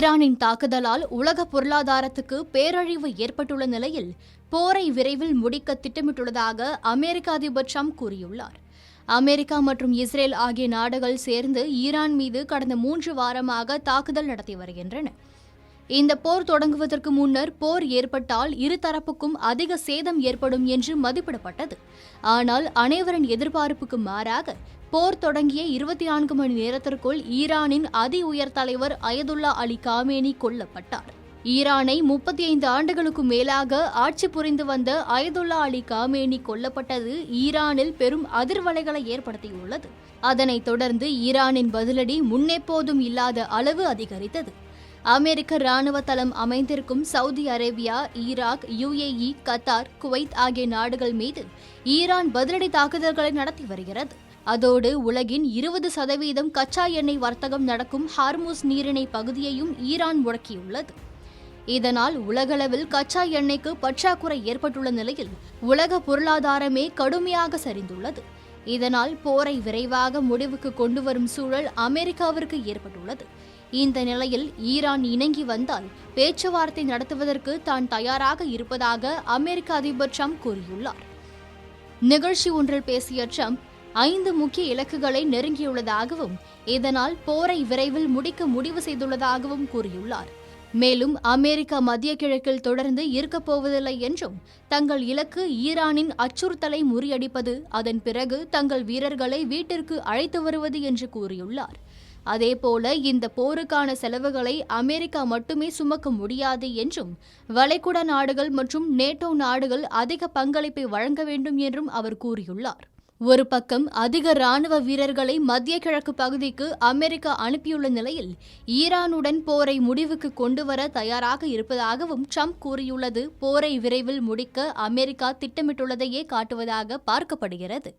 ஈரானின் தாக்குதலால் உலக பொருளாதாரத்துக்கு பேரழிவு ஏற்பட்டுள்ள நிலையில் போரை விரைவில் முடிக்க திட்டமிட்டுள்ளதாக அமெரிக்க அதிபர் ட்ரம்ப் கூறியுள்ளார். அமெரிக்கா மற்றும் இஸ்ரேல் ஆகிய நாடுகள் சேர்ந்து ஈரான் மீது கடந்த 3 வாரமாக தாக்குதல் நடத்தி வருகின்றன. இந்த போர் தொடங்குவதற்கு முன்னர் போர் ஏற்பட்டால் இருதரப்புக்கும் அதிக சேதம் ஏற்படும் என்று மதிப்பிடப்பட்டது. ஆனால் அனைவரின் எதிர்பார்ப்புக்கு மாறாக போர் தொடங்கிய 24 மணி நேரத்திற்குள் ஈரானின் அதி உயர் தலைவர் அயதுல்லா அலி காமேனி கொல்லப்பட்டார். ஈரானை 35 ஆண்டுகளுக்கு மேலாக ஆட்சி புரிந்து வந்த அயதுல்லா அலி காமேனி கொல்லப்பட்டது ஈரானில் பெரும் அதிர்வலைகளை ஏற்படுத்தியுள்ளது. அதனைத் தொடர்ந்து ஈரானின் பதிலடி முன்னெப்போதும் இல்லாத அளவு அதிகரித்தது. அமெரிக்க ராணுவ தளம் அமைந்திருக்கும் Saudi Arabia, Iraq, UAE, Qatar, Kuwait ஆகிய நாடுகள் மீது ஈரான் பதிலடி தாக்குதல்களை நடத்தி வருகிறது. அதோடு உலகின் 20% கச்சா எண்ணெய் வர்த்தகம் நடக்கும் ஹார்முஸ் நீரிணை பகுதியையும் ஈரான் முடக்கியுள்ளது. இதனால் உலகளவில் கச்சா எண்ணெய்க்கு பற்றாக்குறை ஏற்பட்டுள்ள நிலையில் உலக பொருளாதாரமே கடுமையாக சரிந்துள்ளது. இதனால் போரை விரைவாக முடிவுக்கு கொண்டு வரும் சூழல் அமெரிக்காவிற்கு ஏற்பட்டுள்ளது. இந்த நிலையில் ஈரான் இணங்கி வந்தால் பேச்சுவார்த்தை நடத்துவதற்கு தான் தயாராக இருப்பதாக அமெரிக்க அதிபர் ட்ரம்ப் கூறியுள்ளார். நிகழ்ச்சி ஒன்றில் பேசிய ட்ரம்ப் 5 முக்கிய இலக்குகளை நெருங்கியுள்ளதாகவும் இதனால் போரை விரைவில் முடிக்க முடிவு செய்துள்ளதாகவும் கூறியுள்ளார். மேலும் அமெரிக்கா மத்திய கிழக்கில் தொடர்ந்து இருக்கப் போவதில்லை என்றும் தங்கள் இலக்கு ஈரானின் அச்சுறுத்தலை முறியடிப்பது, அதன் பிறகு தங்கள் வீரர்களை வீட்டிற்கு அழைத்து வருவது என்று கூறியுள்ளார். அதேபோல இந்த போருக்கான செலவுகளை அமெரிக்கா மட்டுமே சுமக்க முடியாது என்றும் வளைகுடா நாடுகள் மற்றும் நேட்டோ நாடுகள் அதிக பங்களிப்பை வழங்க வேண்டும் என்றும் அவர் கூறியுள்ளார். ஒரு பக்கம் அதிக ராணுவ வீரர்களை மத்திய கிழக்கு பகுதிக்கு அமெரிக்கா அனுப்பியுள்ள நிலையில் ஈரானுடன் போரை முடிவுக்கு கொண்டுவர தயாராக இருப்பதாகவும் ட்ரம்ப் கூறியுள்ளது போரை விரைவில் முடிக்க அமெரிக்கா திட்டமிட்டுள்ளதையே காட்டுவதாக பார்க்கப்படுகிறது.